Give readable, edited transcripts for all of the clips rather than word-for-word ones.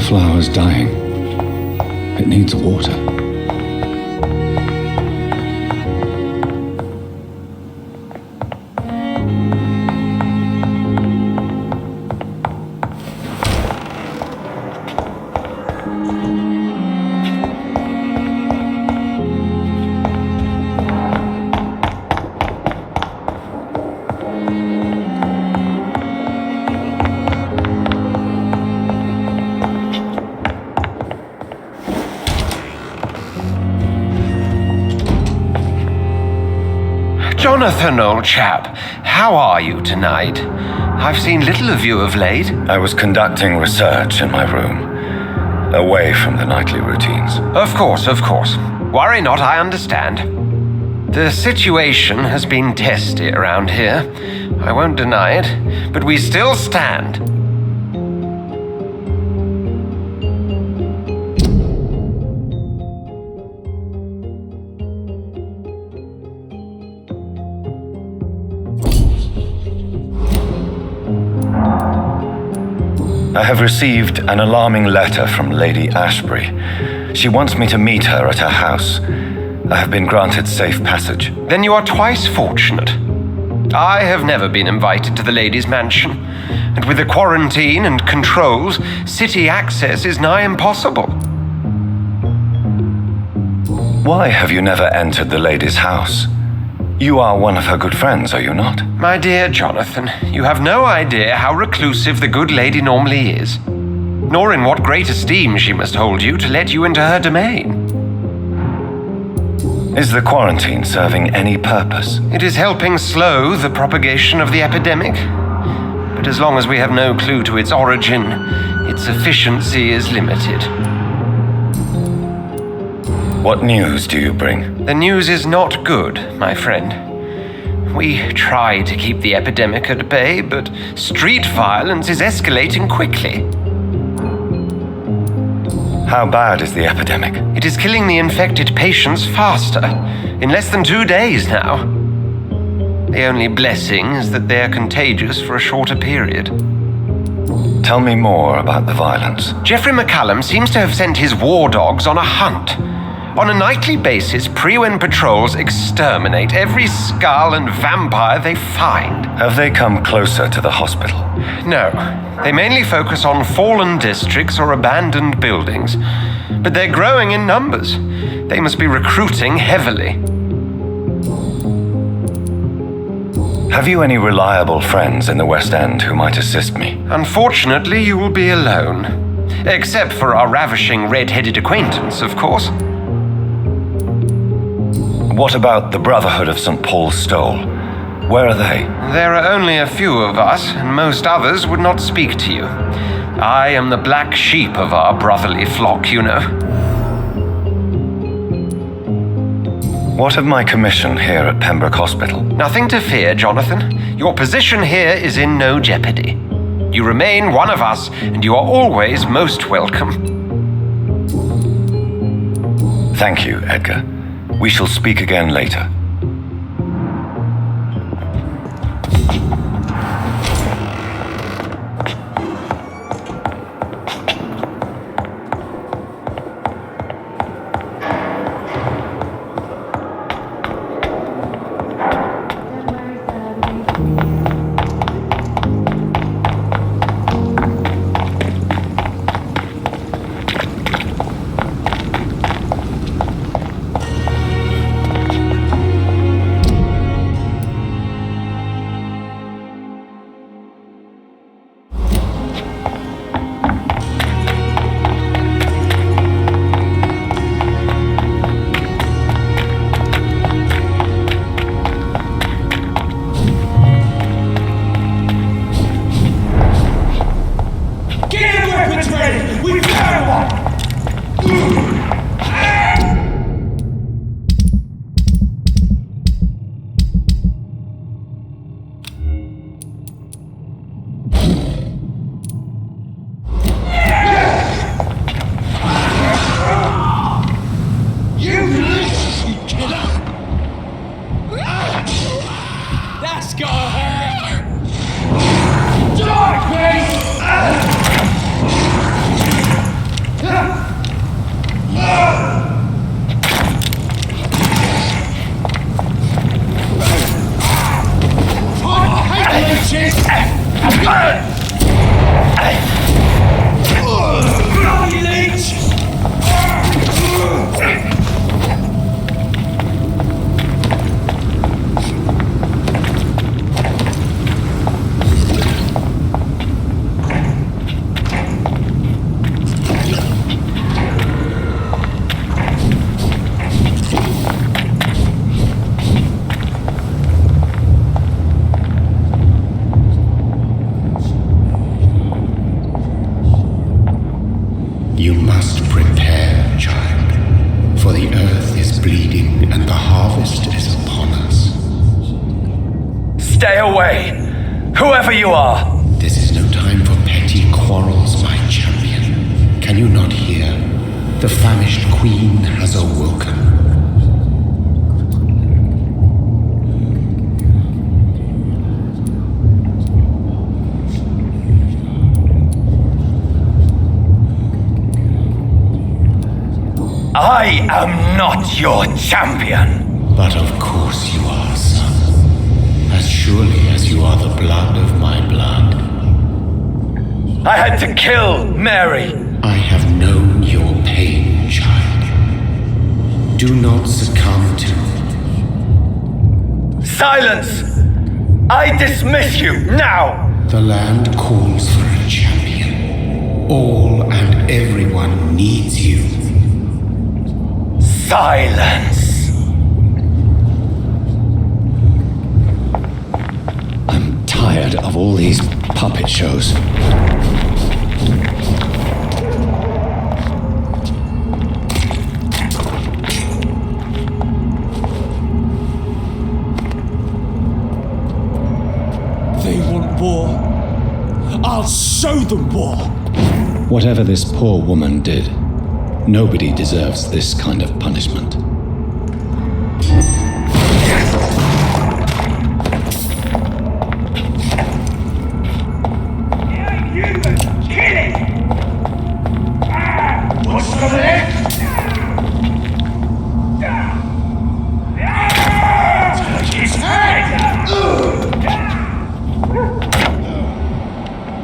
flower's dying. It needs water. Jonathan, old chap, how are you tonight? I've seen little of you of late. I was conducting research in my room, away from the nightly routines. Of course. Worry not, I understand. The situation has been testy around here. I won't deny it, but we still stand. I have received an alarming letter from Lady Ashbury. She wants me to meet her at her house. I have been granted safe passage. Then you are twice fortunate. I have never been invited to the lady's mansion, and with the quarantine and controls, city access is nigh impossible. Why have you never entered the lady's house? You are one of her good friends, are you not? My dear Jonathan, you have no idea how reclusive the good lady normally is, nor in what great esteem she must hold you to let you into her domain. Is the quarantine serving any purpose? It is helping slow the propagation of the epidemic, but as long as we have no clue to its origin, its efficiency is limited. What news do you bring? The news is not good, my friend. We try to keep the epidemic at bay, but street violence is escalating quickly. How bad is the epidemic? It is killing the infected patients faster, in less than 2 days now. The only blessing is that they are contagious for a shorter period. Tell me more about the violence. Geoffrey McCallum seems to have sent his war dogs on a hunt. On a nightly basis, Prewen patrols exterminate every skull and vampire they find. Have they come closer to the hospital? No. They mainly focus on fallen districts or abandoned buildings. But they're growing in numbers. They must be recruiting heavily. Have you any reliable friends in the West End who might assist me? Unfortunately, you will be alone. Except for our ravishing red-headed acquaintance, of course. What about the Brotherhood of St. Paul's Stole? Where are they? There are only a few of us, and most others would not speak to you. I am the black sheep of our brotherly flock, you know. What of my commission here at Pembroke Hospital? Nothing to fear, Jonathan. Your position here is in no jeopardy. You remain one of us, and you are always most welcome. Thank you, Edgar. We shall speak again later. Bloody leech! You must prepare, child, for the earth is bleeding and the harvest is upon us. Stay away, whoever you are. This is no time for petty quarrels, my champion. Can you not hear? The famished queen has awoken. I am not your champion. But of course you are, son. As surely as you are the blood of my blood. I had to kill Mary. I have known your pain, child. Do not succumb to it. Silence! I dismiss you now! The land calls for a champion. All and everyone needs you. Silence! I'm tired of all these puppet shows. They want war. I'll show them war. Whatever this poor woman did, nobody deserves this kind of punishment.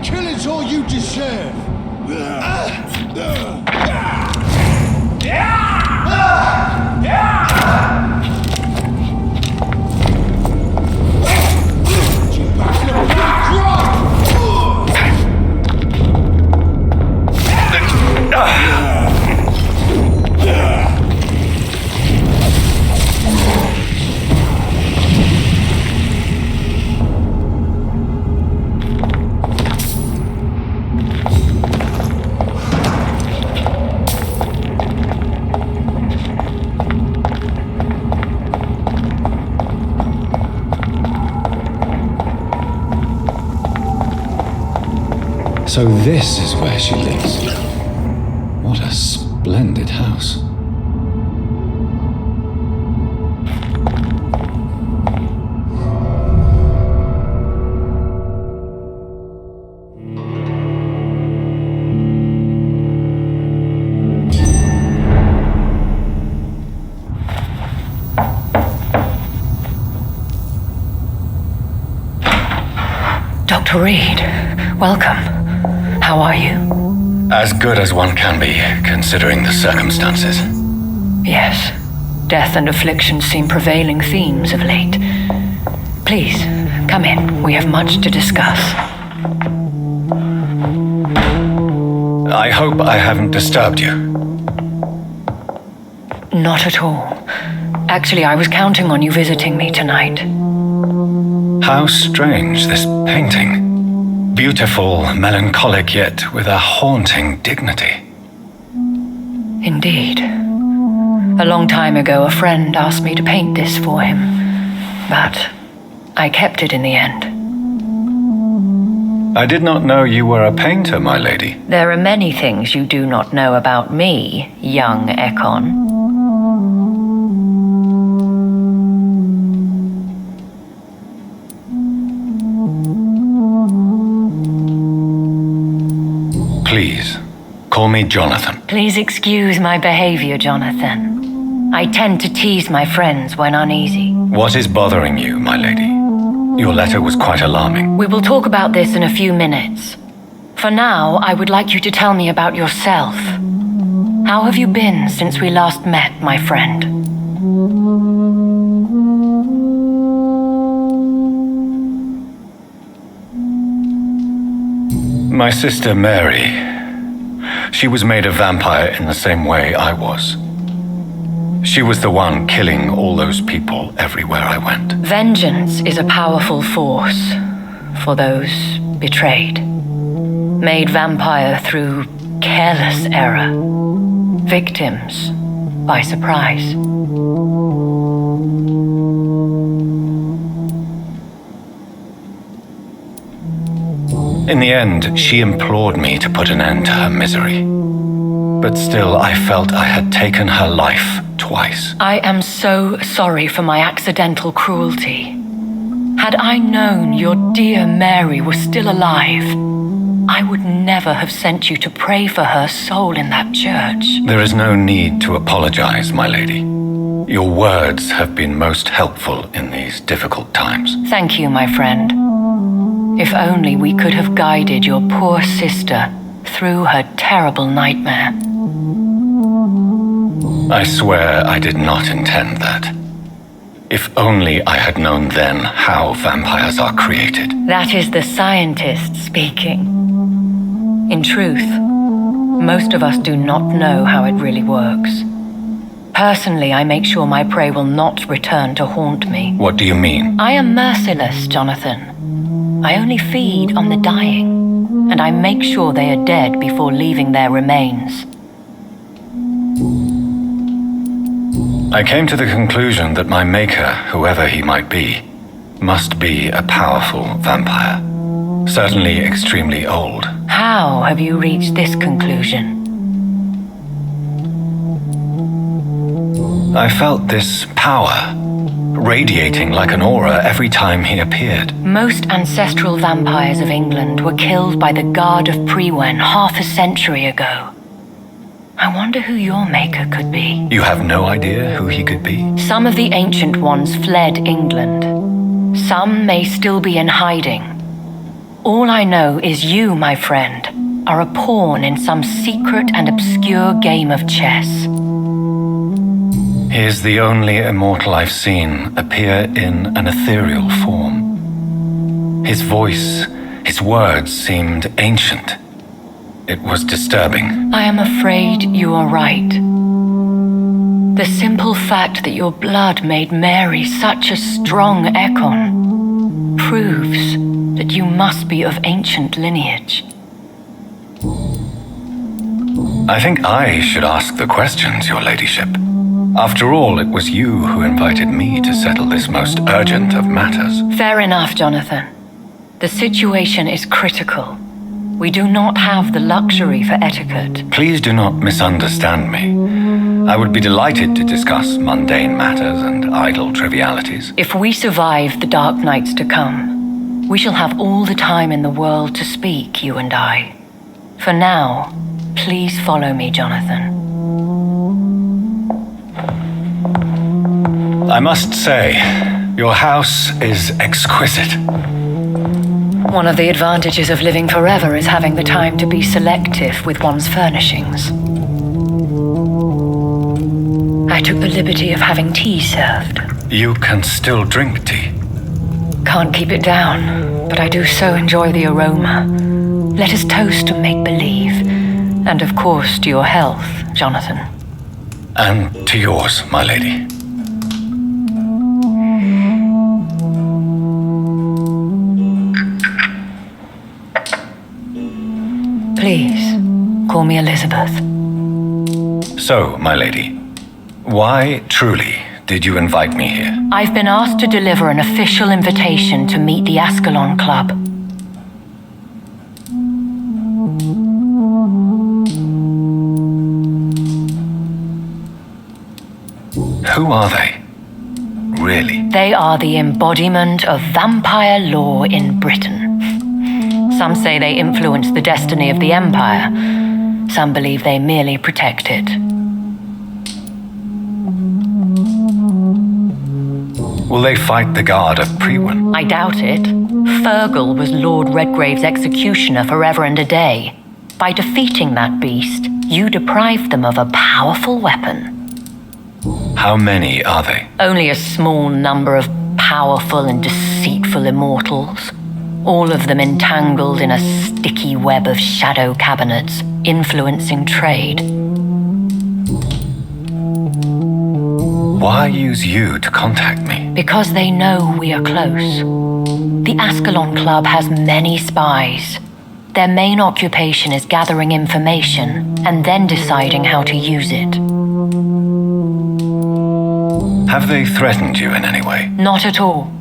Killing's all you deserve. So this is where she lives. What a splendid house. Dr. Reid, welcome. How are you? As good as one can be, considering the circumstances. Yes. Death and affliction seem prevailing themes of late. Please, come in. We have much to discuss. I hope I haven't disturbed you. Not at all. Actually, I was counting on you visiting me tonight. How strange, this painting. Beautiful, melancholic, yet with a haunting dignity. Indeed. A long time ago, a friend asked me to paint this for him, but I kept it in the end. I did not know you were a painter, my lady. There are many things you do not know about me, young Ekon. Please, call me Jonathan. Please excuse my behavior, Jonathan. I tend to tease my friends when uneasy. What is bothering you, my lady? Your letter was quite alarming. We will talk about this in a few minutes. For now, I would like you to tell me about yourself. How have you been since we last met, my friend? My sister Mary. She was made a vampire in the same way I was. She was the one killing all those people everywhere I went. Vengeance is a powerful force for those betrayed. Made vampire through careless error. Victims by surprise. In the end, she implored me to put an end to her misery. But still, I felt I had taken her life twice. I am so sorry for my accidental cruelty. Had I known your dear Mary was still alive, I would never have sent you to pray for her soul in that church. There is no need to apologize, my lady. Your words have been most helpful in these difficult times. Thank you, my friend. If only we could have guided your poor sister through her terrible nightmare. I swear I did not intend that. If only I had known then how vampires are created. That is the scientist speaking. In truth, most of us do not know how it really works. Personally, I make sure my prey will not return to haunt me. What do you mean? I am merciless, Jonathan. I only feed on the dying, and I make sure they are dead before leaving their remains. I came to the conclusion that my maker, whoever he might be, must be a powerful vampire. Certainly extremely old. How have you reached this conclusion? I felt this power, radiating like an aura every time he appeared. Most ancestral vampires of England were killed by the Guard of Prewen half a century ago. I wonder who your maker could be. You have no idea who he could be? Some of the ancient ones fled England. Some may still be in hiding. All I know is you, my friend, are a pawn in some secret and obscure game of chess. He is the only immortal I've seen appear in an ethereal form. His voice, his words seemed ancient. It was disturbing. I am afraid you are right. The simple fact that your blood made Mary such a strong Ekon proves that you must be of ancient lineage. I think I should ask the questions, your ladyship. After all, it was you who invited me to settle this most urgent of matters. Fair enough, Jonathan. The situation is critical. We do not have the luxury for etiquette. Please do not misunderstand me. I would be delighted to discuss mundane matters and idle trivialities. If we survive the dark nights to come, we shall have all the time in the world to speak, you and I. For now, please follow me, Jonathan. I must say, your house is exquisite. One of the advantages of living forever is having the time to be selective with one's furnishings. I took the liberty of having tea served. You can still drink tea. Can't keep it down, but I do so enjoy the aroma. Let us toast to make-believe, and of course to your health, Jonathan. And to yours, my lady. Please, call me Elizabeth. So, my lady, why truly did you invite me here? I've been asked to deliver an official invitation to meet the Ascalon Club. Who are they? Really? They are the embodiment of vampire law in Britain. Some say they influence the destiny of the Empire. Some believe they merely protect it. Will they fight the guard of Priwen? I doubt it. Fergal was Lord Redgrave's executioner forever and a day. By defeating that beast, you deprived them of a powerful weapon. How many are they? Only a small number of powerful and deceitful immortals, all of them entangled in a sticky web of shadow cabinets, influencing trade. Why use you to contact me? Because they know we are close. The Ascalon Club has many spies. Their main occupation is gathering information and then deciding how to use it. Have they threatened you in any way? Not at all.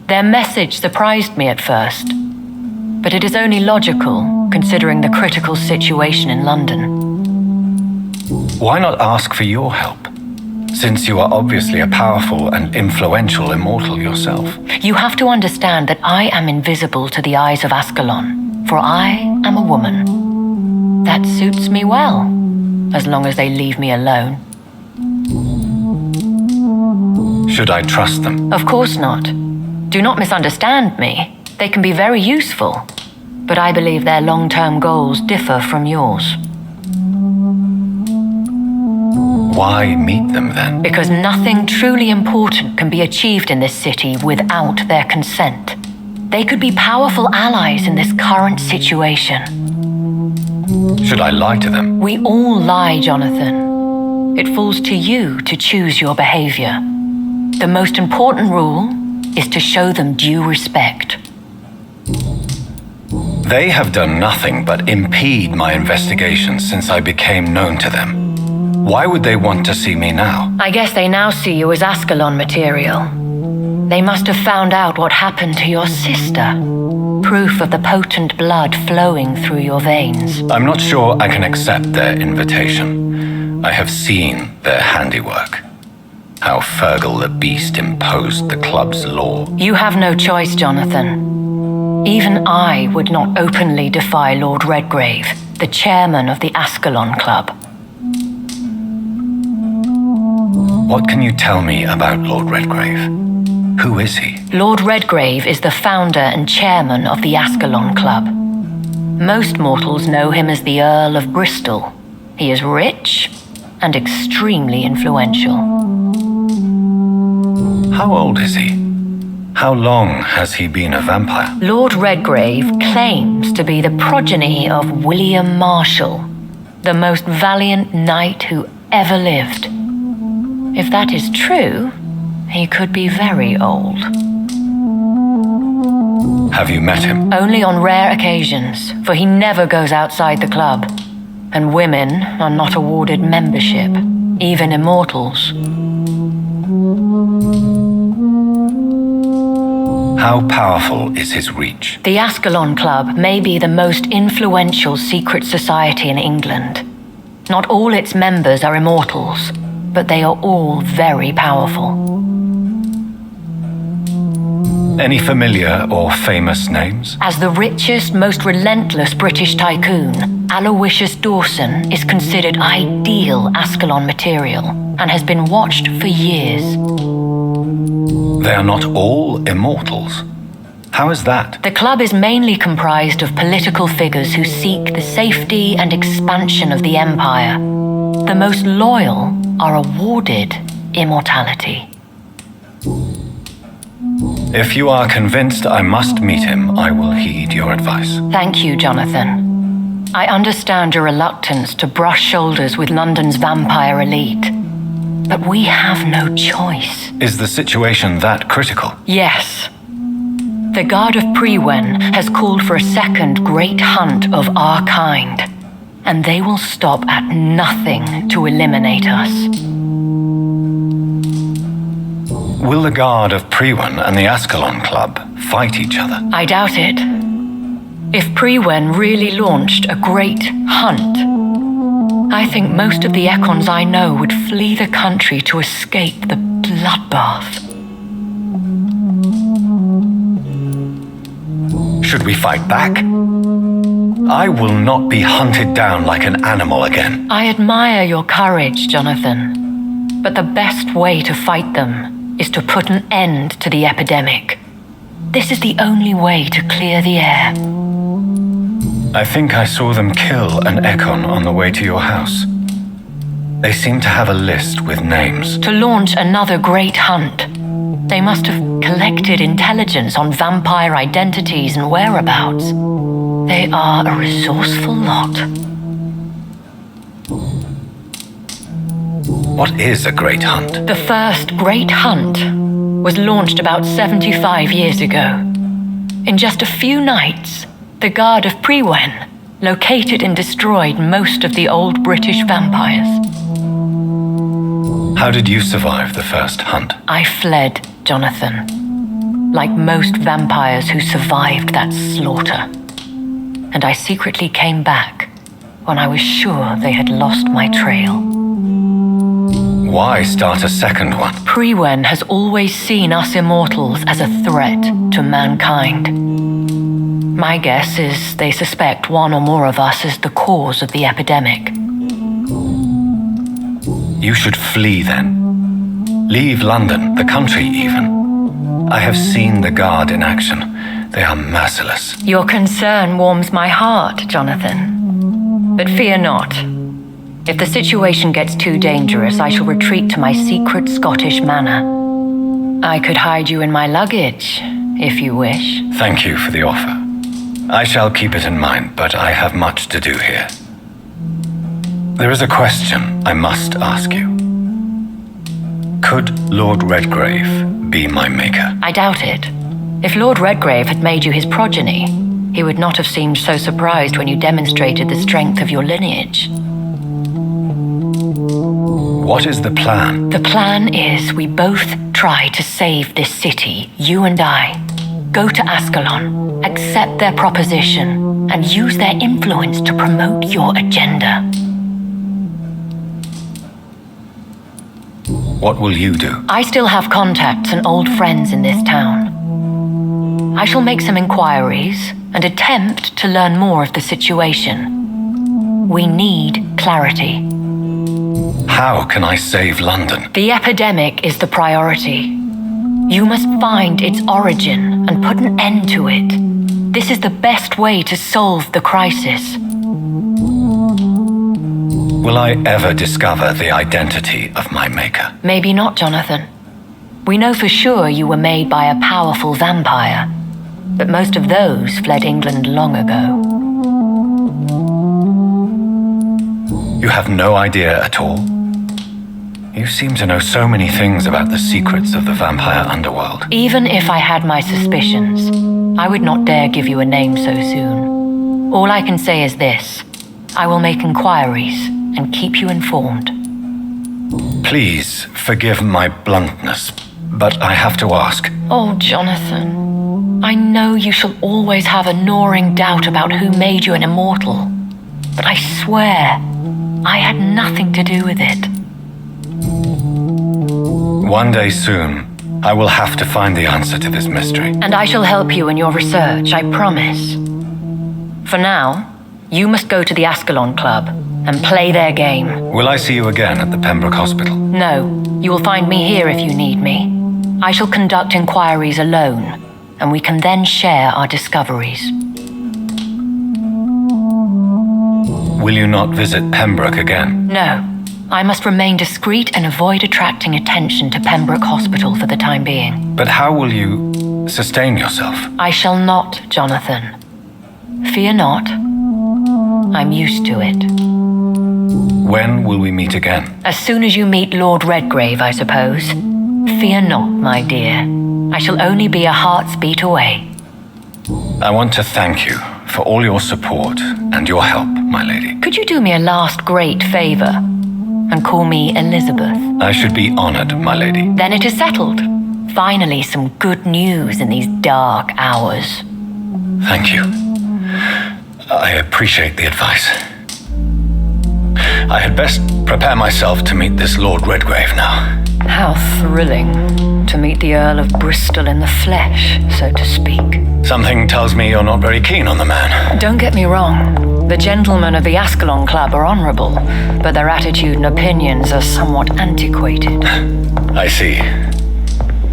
Their message surprised me at first, but it is only logical considering the critical situation in London. Why not ask for your help? Since you are obviously a powerful and influential immortal yourself. You have to understand that I am invisible to the eyes of Ascalon, for I am a woman. That suits me well, as long as they leave me alone. Should I trust them? Of course not. Do not misunderstand me. They can be very useful, but I believe their long-term goals differ from yours. Why meet them then? Because nothing truly important can be achieved in this city without their consent. They could be powerful allies in this current situation. Should I lie to them? We all lie, Jonathan. It falls to you to choose your behavior. The most important rule is to show them due respect. They have done nothing but impede my investigations since I became known to them. Why would they want to see me now? I guess they now see you as Ascalon material. They must have found out what happened to your sister. Proof of the potent blood flowing through your veins. I'm not sure I can accept their invitation. I have seen their handiwork. How Fergal the Beast imposed the club's law. You have no choice, Jonathan. Even I would not openly defy Lord Redgrave, the chairman of the Ascalon Club. What can you tell me about Lord Redgrave? Who is he? Lord Redgrave is the founder and chairman of the Ascalon Club. Most mortals know him as the Earl of Bristol. He is rich and extremely influential. How old is he? How long has he been a vampire? Lord Redgrave claims to be the progeny of William Marshall, the most valiant knight who ever lived. If that is true, he could be very old. Have you met him? Only on rare occasions, for he never goes outside the club. And women are not awarded membership, even immortals. How powerful is his reach? The Ascalon Club may be the most influential secret society in England. Not all its members are immortals, but they are all very powerful. Any familiar or famous names? As the richest, most relentless British tycoon, Aloysius Dawson is considered ideal Ascalon material and has been watched for years. They are not all immortals. How is that? The club is mainly comprised of political figures who seek the safety and expansion of the Empire. The most loyal are awarded immortality. If you are convinced I must meet him, I will heed your advice. Thank you, Jonathan. I understand your reluctance to brush shoulders with London's vampire elite. But we have no choice. Is the situation that critical? Yes. The Guard of Priwen has called for a second great hunt of our kind, and they will stop at nothing to eliminate us. Will the Guard of Priwen and the Ascalon Club fight each other? I doubt it. If Priwen really launched a great hunt, I think most of the Econs I know would flee the country to escape the bloodbath. Should we fight back? I will not be hunted down like an animal again. I admire your courage, Jonathan. But the best way to fight them is to put an end to the epidemic. This is the only way to clear the air. I think I saw them kill an Ekon on the way to your house. They seem to have a list with names. To launch another great hunt, they must have collected intelligence on vampire identities and whereabouts. They are a resourceful lot. What is a great hunt? The first great hunt was launched about 75 years ago. In just a few nights, the Guard of Prewen located and destroyed most of the old British vampires. How did you survive the first hunt? I fled, Jonathan, like most vampires who survived that slaughter. And I secretly came back when I was sure they had lost my trail. Why start a second one? Prewen has always seen us immortals as a threat to mankind. My guess is they suspect one or more of us is the cause of the epidemic. You should flee then. Leave London, the country even. I have seen the Guard in action. They are merciless. Your concern warms my heart, Jonathan. But fear not. If the situation gets too dangerous, I shall retreat to my secret Scottish manor. I could hide you in my luggage, if you wish. Thank you for the offer. I shall keep it in mind, but I have much to do here. There is a question I must ask you. Could Lord Redgrave be my maker? I doubt it. If Lord Redgrave had made you his progeny, he would not have seemed so surprised when you demonstrated the strength of your lineage. What is the plan? The plan is we both try to save this city, you and I. Go to Ascalon, accept their proposition, and use their influence to promote your agenda. What will you do? I still have contacts and old friends in this town. I shall make some inquiries and attempt to learn more of the situation. We need clarity. How can I save London? The epidemic is the priority. You must find its origin and put an end to it. This is the best way to solve the crisis. Will I ever discover the identity of my maker? Maybe not, Jonathan. We know for sure you were made by a powerful vampire, but most of those fled England long ago. You have no idea at all? You seem to know so many things about the secrets of the vampire underworld. Even if I had my suspicions, I would not dare give you a name so soon. All I can say is this: I will make inquiries and keep you informed. Please forgive my bluntness, but I have to ask. Oh, Jonathan, I know you shall always have a gnawing doubt about who made you an immortal, but I swear I had nothing to do with it. One day soon, I will have to find the answer to this mystery. And I shall help you in your research, I promise. For now, you must go to the Ascalon Club and play their game. Will I see you again at the Pembroke Hospital? No, you will find me here if you need me. I shall conduct inquiries alone, and we can then share our discoveries. Will you not visit Pembroke again? No. I must remain discreet and avoid attracting attention to Pembroke Hospital for the time being. But how will you sustain yourself? I shall not, Jonathan. Fear not. I'm used to it. When will we meet again? As soon as you meet Lord Redgrave, I suppose. Fear not, my dear. I shall only be a heart's beat away. I want to thank you for all your support and your help, my lady. Could you do me a last great favor and call me Elizabeth? I should be honored, my lady. Then it is settled. Finally, some good news in these dark hours. Thank you. I appreciate the advice. I had best prepare myself to meet this Lord Redgrave now. How thrilling to meet the Earl of Bristol in the flesh, so to speak. Something tells me you're not very keen on the man. Don't get me wrong. The gentlemen of the Ascalon Club are honorable, but their attitude and opinions are somewhat antiquated. I see.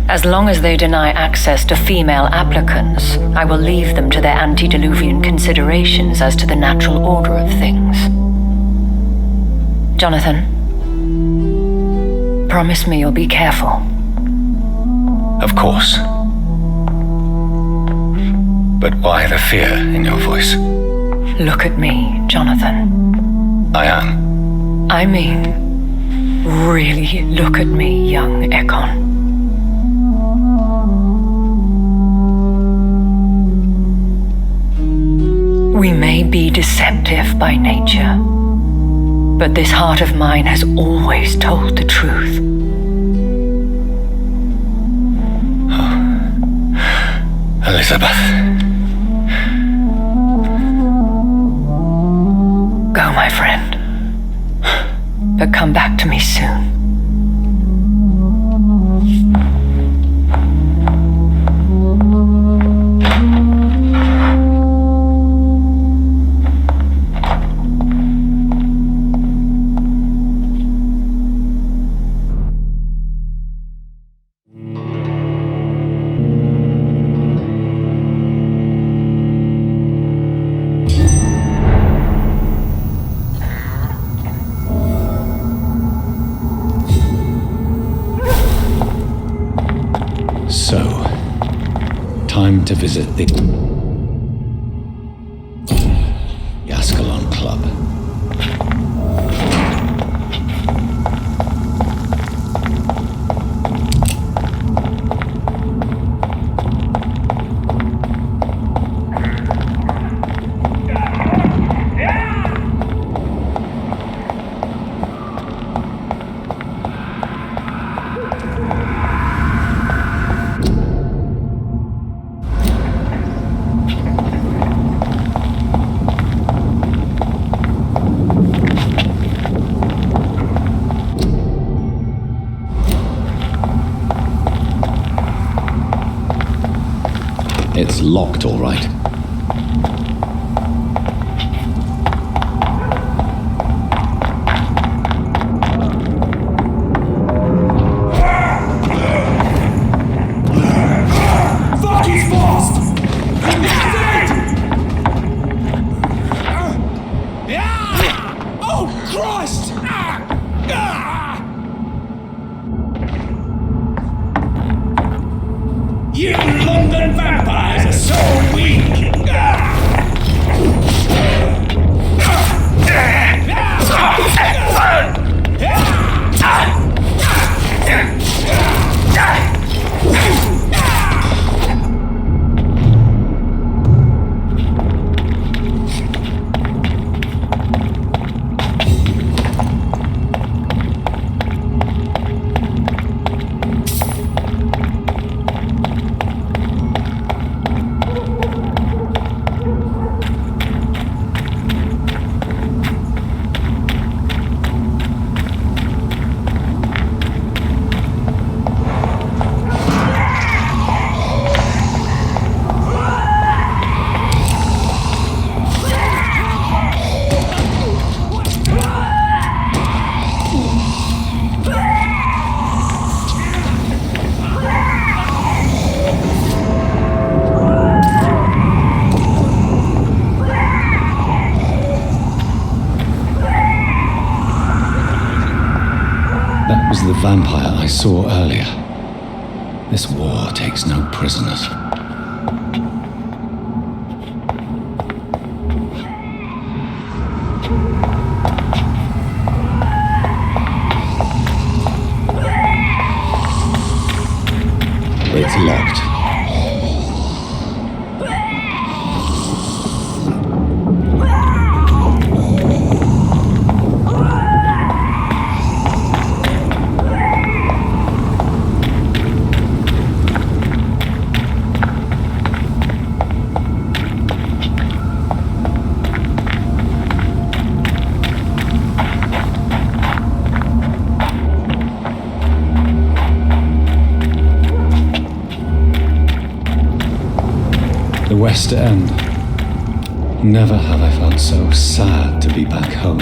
As long as they deny access to female applicants, I will leave them to their antediluvian considerations as to the natural order of things. Jonathan, promise me you'll be careful. Of course. But why the fear in your voice? Look at me, Jonathan. I am. I mean, really look at me, young Ekon. We may be deceptive by nature, but this heart of mine has always told the truth. Oh. Elizabeth. Go, my friend. But come back to me soon. So, time to visit the Ascalon Club. It's locked, all right. Fuck, he's fast! Oh, Christ! You London vampires are so weak! That was the vampire I saw earlier. This war takes no prisoners. It's locked. The West End. Never have I felt so sad to be back home.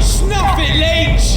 Snuff it, leech!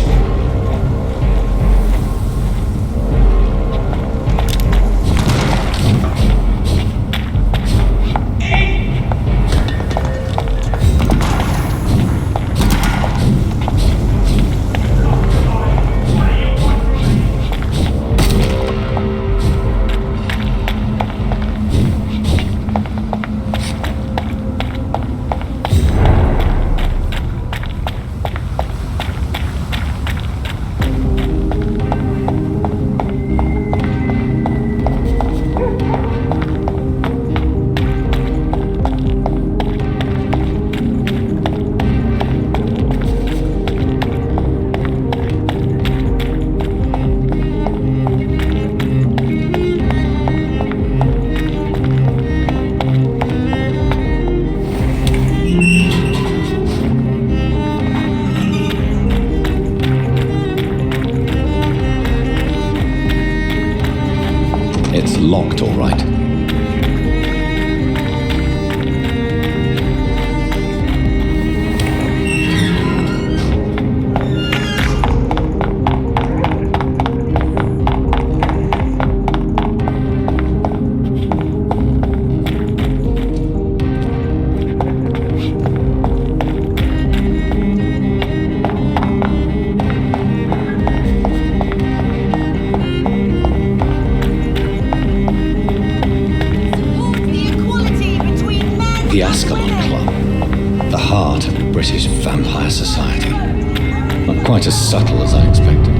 It's locked, all right. The Ascalon Club, the heart of the British Vampire Society. Not quite as subtle as I expected.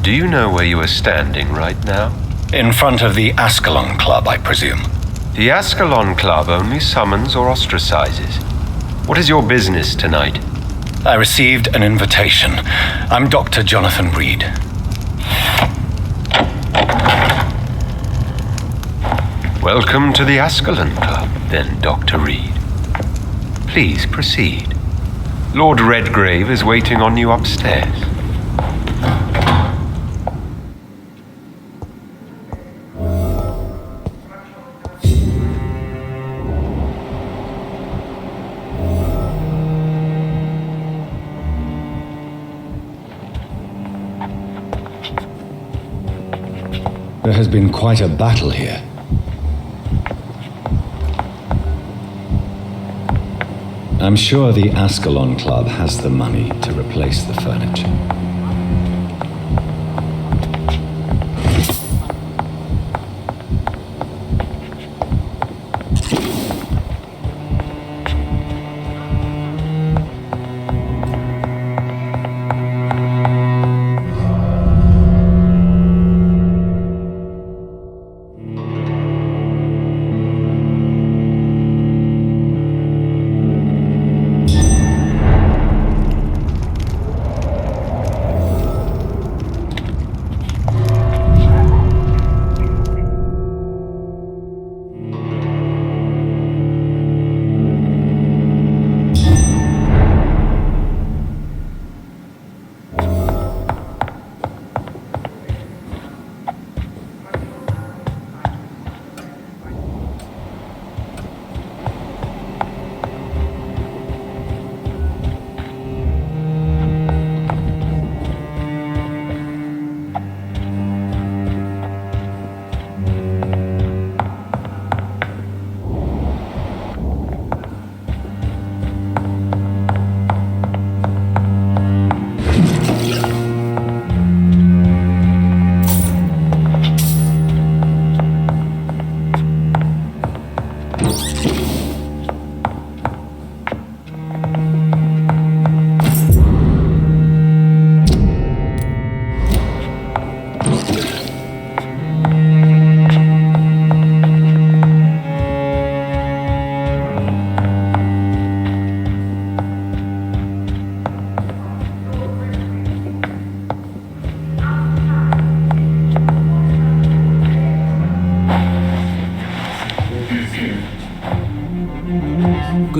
Do you know where you are standing right now? In front of the Ascalon Club, I presume. The Ascalon Club only summons or ostracizes. What is your business tonight? I received an invitation. I'm Dr. Jonathan Reid. Welcome to the Ascalon Club, then, Dr. Reid. Please proceed. Lord Redgrave is waiting on you upstairs. There has been quite a battle here. I'm sure the Ascalon Club has the money to replace the furniture.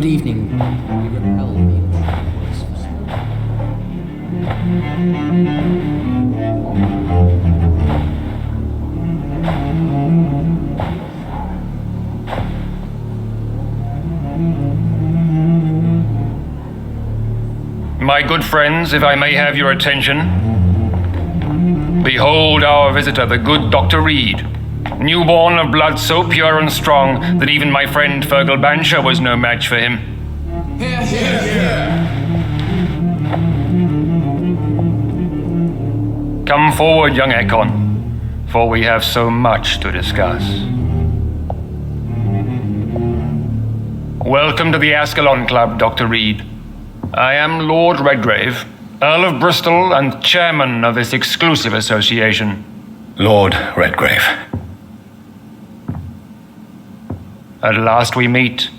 good evening. We repel the My good friends, if I may have your attention, behold our visitor, the good Dr. Reid, newborn of blood so pure and strong that even my friend Fergal Bansher was no match for him. Hear, hear, hear. Come forward, young Ekon, for we have so much to discuss. Welcome to the Ascalon Club, Dr. Reid. I am Lord Redgrave, Earl of Bristol and chairman of this exclusive association. Lord Redgrave. At last we meet.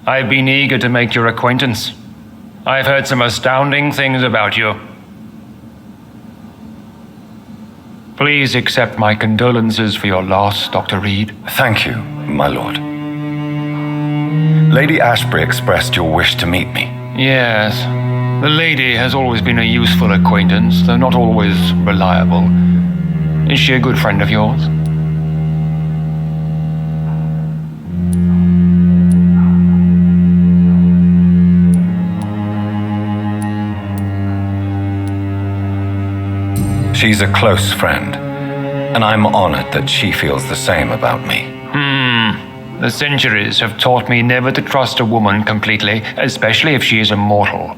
I've been eager to make your acquaintance. I've heard some astounding things about you. Please accept my condolences for your loss, Dr. Reid. Thank you, my lord. Lady Ashbury expressed your wish to meet me. Yes, the lady has always been a useful acquaintance, though not always reliable. Is she a good friend of yours? She's a close friend, and I'm honored that she feels the same about me. The centuries have taught me never to trust a woman completely, especially if she is immortal.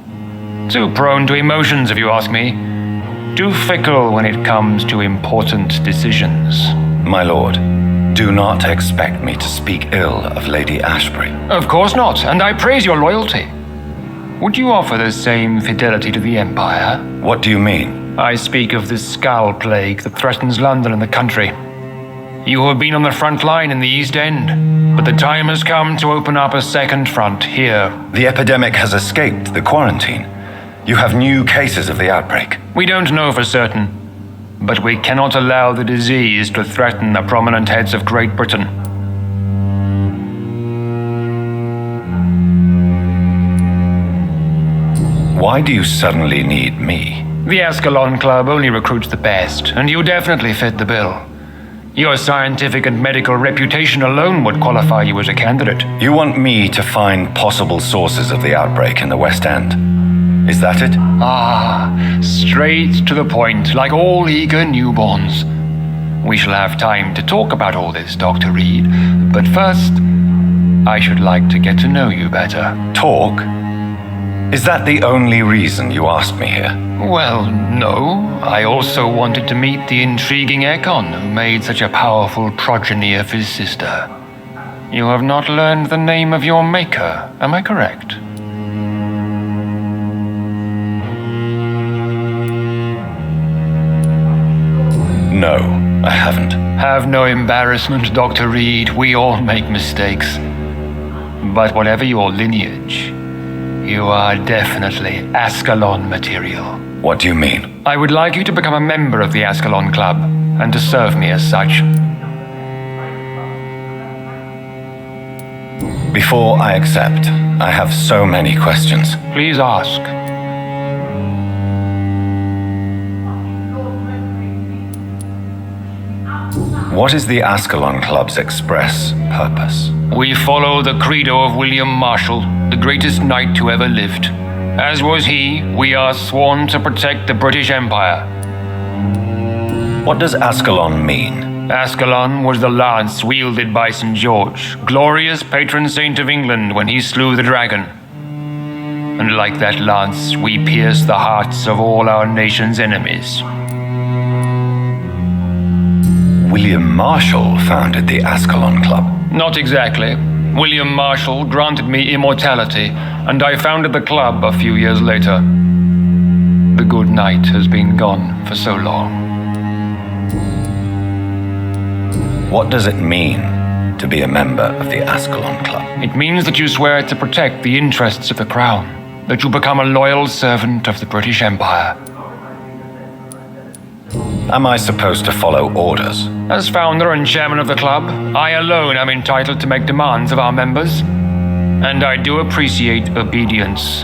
Too prone to emotions, if you ask me. Too fickle when it comes to important decisions. My lord, do not expect me to speak ill of Lady Ashbury. Of course not, and I praise your loyalty. Would you offer the same fidelity to the Empire? What do you mean? I speak of the Skull Plague that threatens London and the country. You have been on the front line in the East End, but the time has come to open up a second front here. The epidemic has escaped the quarantine. You have new cases of the outbreak. We don't know for certain, but we cannot allow the disease to threaten the prominent heads of Great Britain. Why do you suddenly need me? The Ascalon Club only recruits the best, and you definitely fit the bill. Your scientific and medical reputation alone would qualify you as a candidate. You want me to find possible sources of the outbreak in the West End. Is that it? Straight to the point, like all eager newborns. We shall have time to talk about all this, Dr. Reid, but first, I should like to get to know you better. Talk? Is that the only reason you asked me here? Well, no. I also wanted to meet the intriguing Ekon who made such a powerful progeny of his sister. You have not learned the name of your maker, am I correct? No, I haven't. Have no embarrassment, Dr. Reid. We all make mistakes. But whatever your lineage, you are definitely Ascalon material. What do you mean? I would like you to become a member of the Ascalon Club, and to serve me as such. Before I accept, I have so many questions. Please ask. What is the Ascalon Club's express purpose? We follow the credo of William Marshall, the greatest knight who ever lived. As was he, we are sworn to protect the British Empire. What does Ascalon mean? Ascalon was the lance wielded by St. George, glorious patron saint of England when he slew the dragon. And like that lance, we pierce the hearts of all our nation's enemies. William Marshall founded the Ascalon Club. Not exactly. William Marshall granted me immortality, and I founded the club a few years later. The good knight has been gone for so long. What does it mean to be a member of the Ascalon Club? It means that you swear to protect the interests of the crown, that you become a loyal servant of the British Empire. Am I supposed to follow orders? As founder and chairman of the club, I alone am entitled to make demands of our members. and I do appreciate obedience.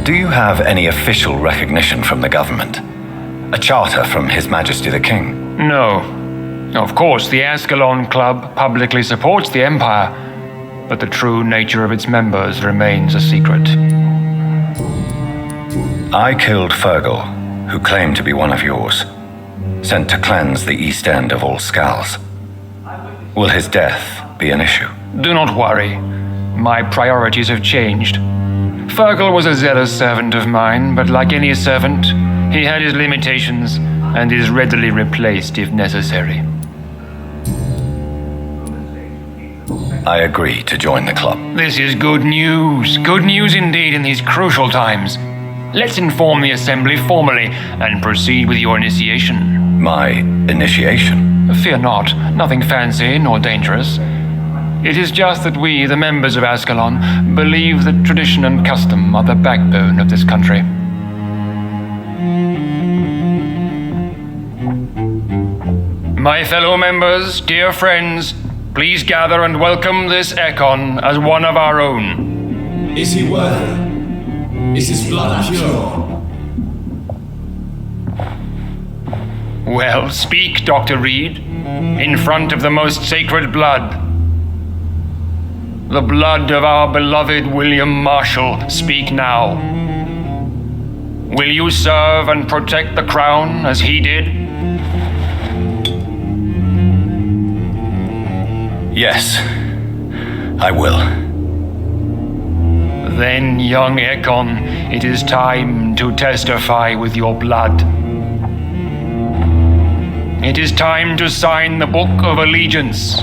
Do you have any official recognition from the government? A charter from His Majesty the King? No. Of course, the Ascalon Club publicly supports the Empire, but the true nature of its members remains a secret. I killed Fergal, who claimed to be one of yours, sent to cleanse the East End of all Skulls. Will his death be an issue? Do not worry. My priorities have changed. Fergal was a zealous servant of mine, but like any servant, he had his limitations and is readily replaced if necessary. I agree to join the club. This is good news. Good news indeed in these crucial times. Let's inform the Assembly formally and proceed with your initiation. My initiation? Fear not. Nothing fancy nor dangerous. It is just that we, the members of Ascalon, believe that tradition and custom are the backbone of this country. My fellow members, dear friends, please gather and welcome this Ekon as one of our own. Is he worthy? Is his blood pure? Well, speak, Dr. Reid, in front of the most sacred blood. The blood of our beloved William Marshall, speak now. Will you serve and protect the crown as he did? Yes, I will. Then, young Ekon, it is time to testify with your blood. It is time to sign the Book of Allegiance.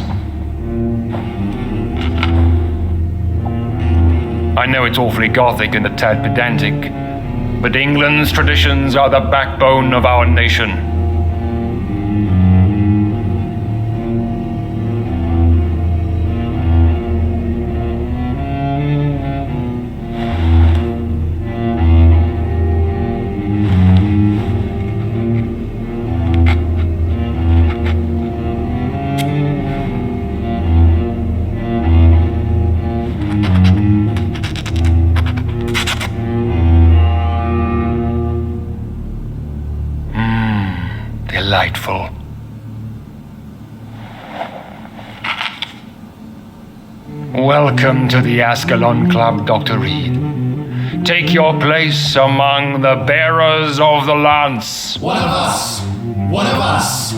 I know it's awfully gothic and a tad pedantic, but England's traditions are the backbone of our nation. Delightful. Welcome to the Ascalon Club, Dr. Reid. Take your place among the bearers of the lance. One of us! One of us!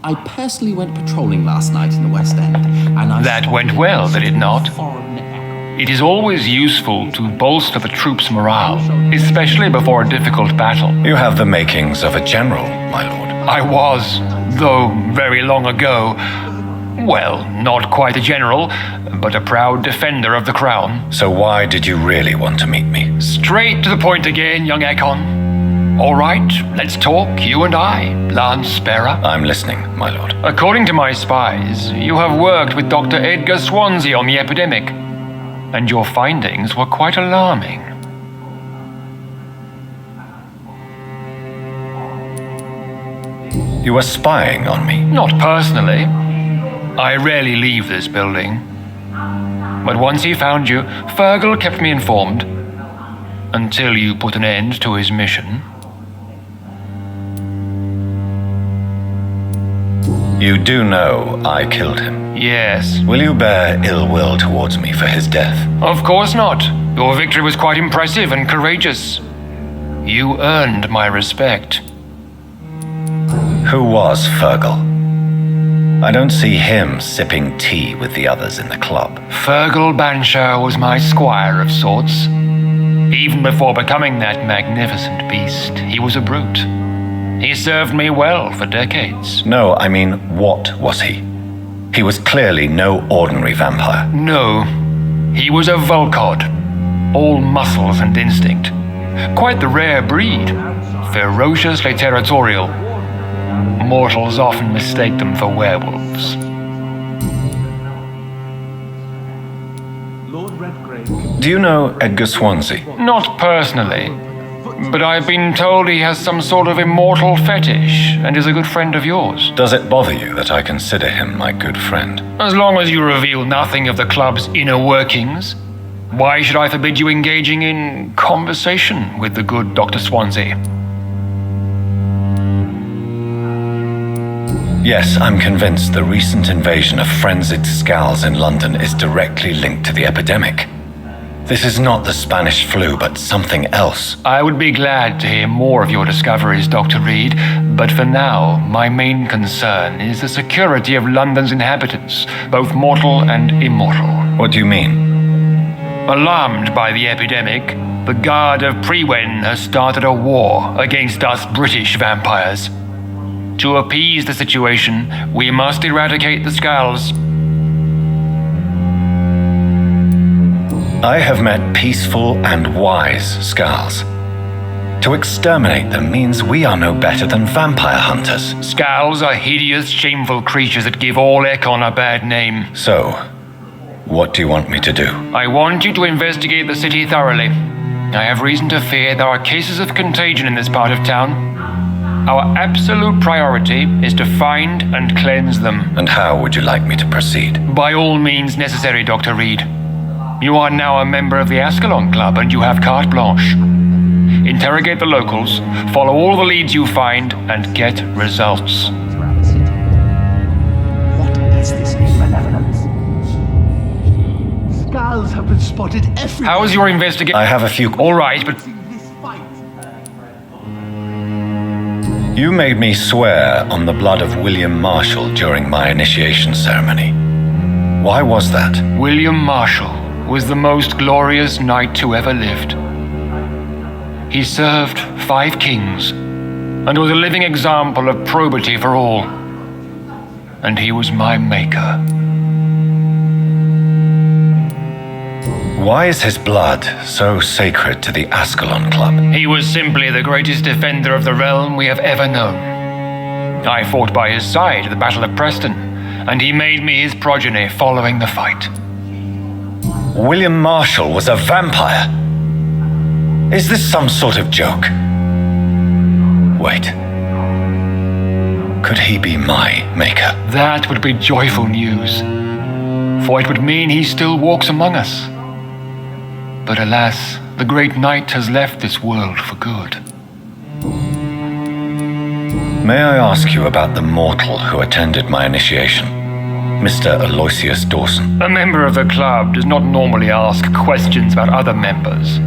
I personally went patrolling last night in the West End, and I... That went well, did it not? Foreign echo. It is always useful to bolster the troops' morale, especially before a difficult battle. You have the makings of a general, my lord. I was, though very long ago, well, not quite a general, but a proud defender of the crown. So why did you really want to meet me? Straight to the point again, young Ekon. All right, let's talk, you and I, Lance Bearer. I'm listening, my lord. According to my spies, you have worked with Dr. Edgar Swansea on the epidemic, and your findings were quite alarming. You were spying on me. Not personally. I rarely leave this building. But once he found you, Fergal kept me informed. Until you put an end to his mission. You do know I killed him. Yes. Will you bear ill will towards me for his death? Of course not. Your victory was quite impressive and courageous. You earned my respect. Who was Fergal? I don't see him sipping tea with the others in the club. Fergal Banshire was my squire of sorts. Even before becoming that magnificent beast, he was a brute. He served me well for decades. No, I mean, what was he? He was clearly no ordinary vampire. No, he was a Volcod, all muscles and instinct. Quite the rare breed, ferociously territorial. Mortals often mistake them for werewolves. Lord Redgrave. Do you know Edgar Swansea? Not personally, but I've been told he has some sort of immortal fetish and is a good friend of yours. Does it bother you that I consider him my good friend? As long as you reveal nothing of the club's inner workings, why should I forbid you engaging in conversation with the good Dr. Swansea? Yes, I'm convinced the recent invasion of frenzied Skulls in London is directly linked to the epidemic. This is not the Spanish flu, but something else. I would be glad to hear more of your discoveries, Dr. Reid, but for now, my main concern is the security of London's inhabitants, both mortal and immortal. What do you mean? Alarmed by the epidemic, the Guard of Prewen has started a war against us British vampires. To appease the situation, we must eradicate the Skulls. I have met peaceful and wise Skulls. To exterminate them means we are no better than vampire hunters. Skulls are hideous, shameful creatures that give all Ekon a bad name. So, what do you want me to do? I want you to investigate the city thoroughly. I have reason to fear there are cases of contagion in this part of town. Our absolute priority is to find and cleanse them. And how would you like me to proceed? By all means necessary, Dr. Reid. You are now a member of the Ascalon Club and you have carte blanche. Interrogate the locals, follow all the leads you find, and get results. What is this malevolence? Skulls have been spotted everywhere. How is your investigation? I have a few... All right, but You made me swear on the blood of William Marshall during my initiation ceremony. Why was that? William Marshall was the most glorious knight who ever lived. He served 5 kings and was a living example of probity for all. And he was my maker. Why is his blood so sacred to the Ascalon Club? He was simply the greatest defender of the realm we have ever known. I fought by his side at the Battle of Preston, and he made me his progeny following the fight. William Marshall was a vampire? Is this some sort of joke? Wait. Could he be my maker? That would be joyful news, for it would mean he still walks among us. But alas, the great knight has left this world for good. May I ask you about the mortal who attended my initiation? Mr. Aloysius Dawson. A member of the club does not normally ask questions about other members.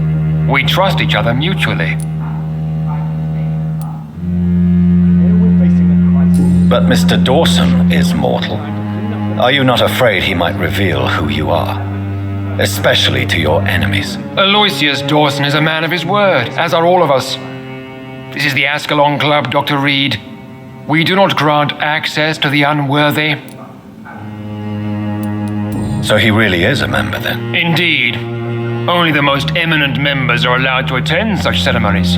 We trust each other mutually. But Mr. Dawson is mortal. Are you not afraid he might reveal who you are? Especially to your enemies. Aloysius Dawson is a man of his word, as are all of us. This is the Ascalon Club, Dr. Reid. We do not grant access to the unworthy. So he really is a member then? Indeed. Only the most eminent members are allowed to attend such ceremonies.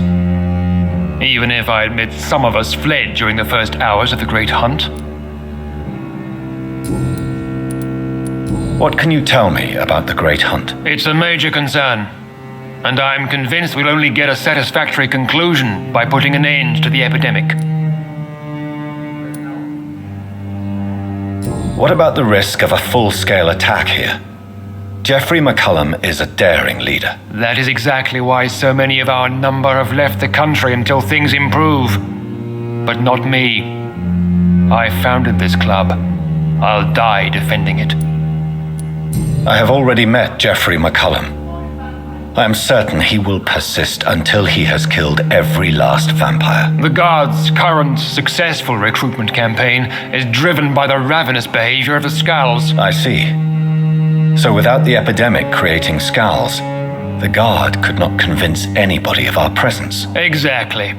Even if I admit some of us fled during the first hours of the Great Hunt. What can you tell me about the Great Hunt? It's a major concern, and I'm convinced we'll only get a satisfactory conclusion by putting an end to the epidemic. What about the risk of a full-scale attack here? Jeffrey McCullum is a daring leader. That is exactly why so many of our number have left the country until things improve. But not me. I founded this club. I'll die defending it. I have already met Jeffrey McCullum. I am certain he will persist until he has killed every last vampire. The Guard's current successful recruitment campaign is driven by the ravenous behavior of the Skulls. I see. So without the epidemic creating Skulls, the Guard could not convince anybody of our presence. Exactly.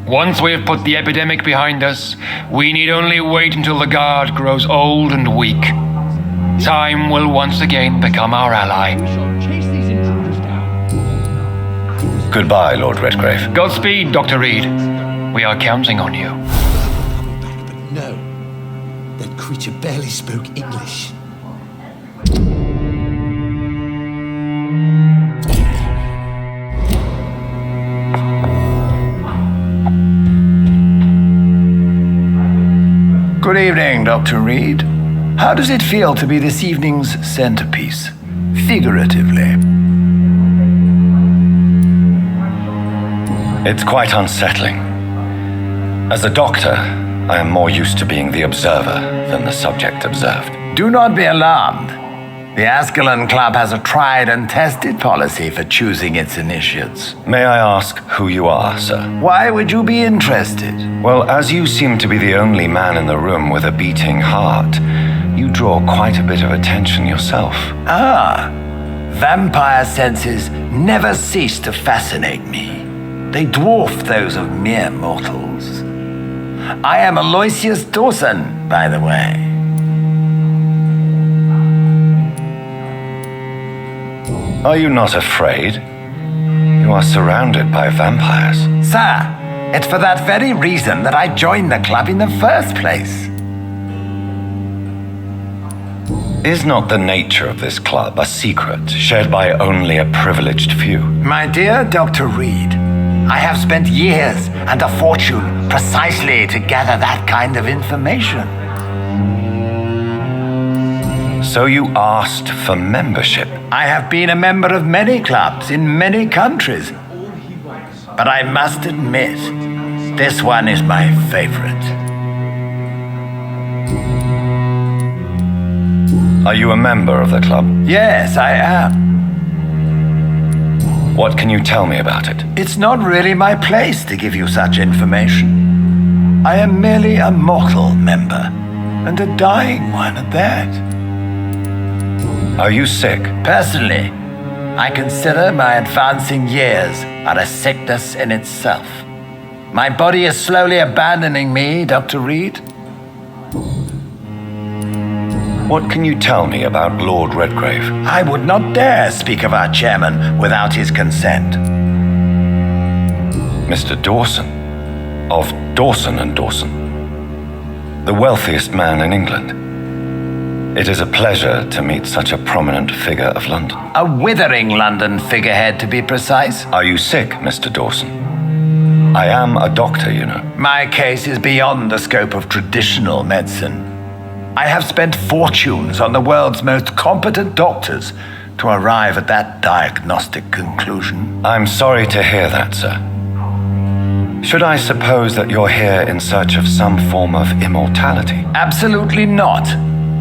Once we have put the epidemic behind us, we need only wait until the Guard grows old and weak. Time will once again become our ally. We shall chase these intruders down. Goodbye, Lord Redgrave. Godspeed, Dr. Reid. We are counting on you. Coming back, but no. That creature barely spoke English. Good evening, Dr. Reid. How does it feel to be this evening's centerpiece? Figuratively. It's quite unsettling. As a doctor, I am more used to being the observer than the subject observed. Do not be alarmed. The Ascalon Club has a tried and tested policy for choosing its initiates. May I ask who you are, sir? Why would you be interested? Well, as you seem to be the only man in the room with a beating heart, you draw quite a bit of attention yourself. Ah, vampire senses never cease to fascinate me. They dwarf those of mere mortals. I am Aloysius Dawson, by the way. Are you not afraid? You are surrounded by vampires. Sir, it's for that very reason that I joined the club in the first place. Is not the nature of this club a secret shared by only a privileged few? My dear Dr. Reid, I have spent years and a fortune precisely to gather that kind of information. So you asked for membership? I have been a member of many clubs in many countries. But I must admit, this one is my favorite. Are you a member of the club? Yes, I am. What can you tell me about it? It's not really my place to give you such information. I am merely a mortal member, and a dying one at that. Are you sick? Personally, I consider my advancing years are a sickness in itself. My body is slowly abandoning me, Dr. Reid. What can you tell me about Lord Redgrave? I would not dare speak of our chairman without his consent. Mr. Dawson, of Dawson and Dawson, the wealthiest man in England. It is a pleasure to meet such a prominent figure of London. A withering London figurehead, to be precise. Are you sick, Mr. Dawson? I am a doctor, you know. My case is beyond the scope of traditional medicine. I have spent fortunes on the world's most competent doctors to arrive at that diagnostic conclusion. I'm sorry to hear that, sir. Should I suppose that you're here in search of some form of immortality? Absolutely not.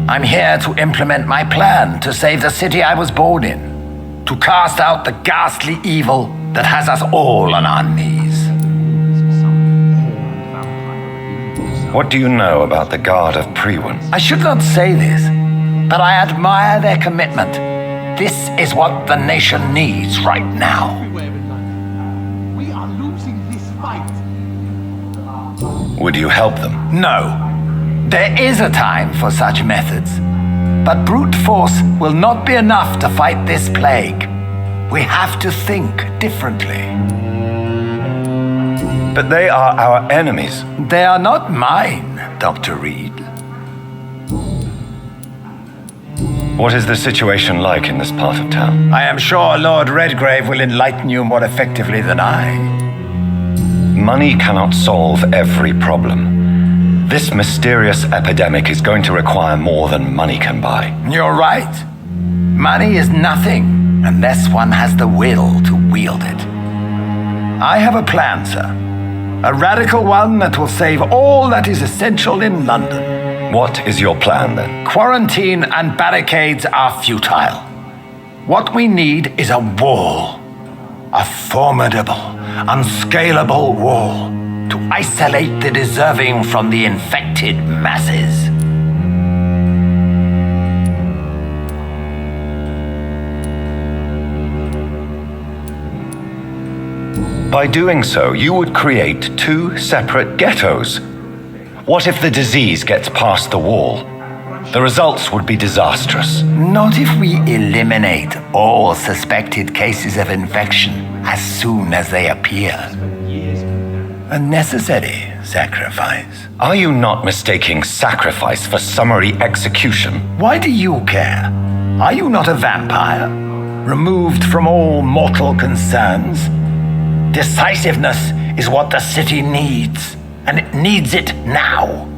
I'm here to implement my plan to save the city I was born in, to cast out the ghastly evil that has us all on our knees. What do you know about the Guard of Priwen? I should not say this, but I admire their commitment. This is what the nation needs right now. We are losing this fight. Would you help them? No. There is a time for such methods, but brute force will not be enough to fight this plague. We have to think differently. But they are our enemies. They are not mine, Dr. Reid. What is the situation like in this part of town? I am sure Lord Redgrave will enlighten you more effectively than I. Money cannot solve every problem. This mysterious epidemic is going to require more than money can buy. You're right. Money is nothing unless one has the will to wield it. I have a plan, sir. A radical one that will save all that is essential in London. What is your plan, then? Quarantine and barricades are futile. What we need is a wall. A formidable, unscalable wall to isolate the deserving from the infected masses. By doing so, you would create two separate ghettos. What if the disease gets past the wall? The results would be disastrous. Not if we eliminate all suspected cases of infection as soon as they appear. A necessary sacrifice. Are you not mistaking sacrifice for summary execution? Why do you care? Are you not a vampire? Removed from all mortal concerns? Decisiveness is what the city needs, and it needs it now.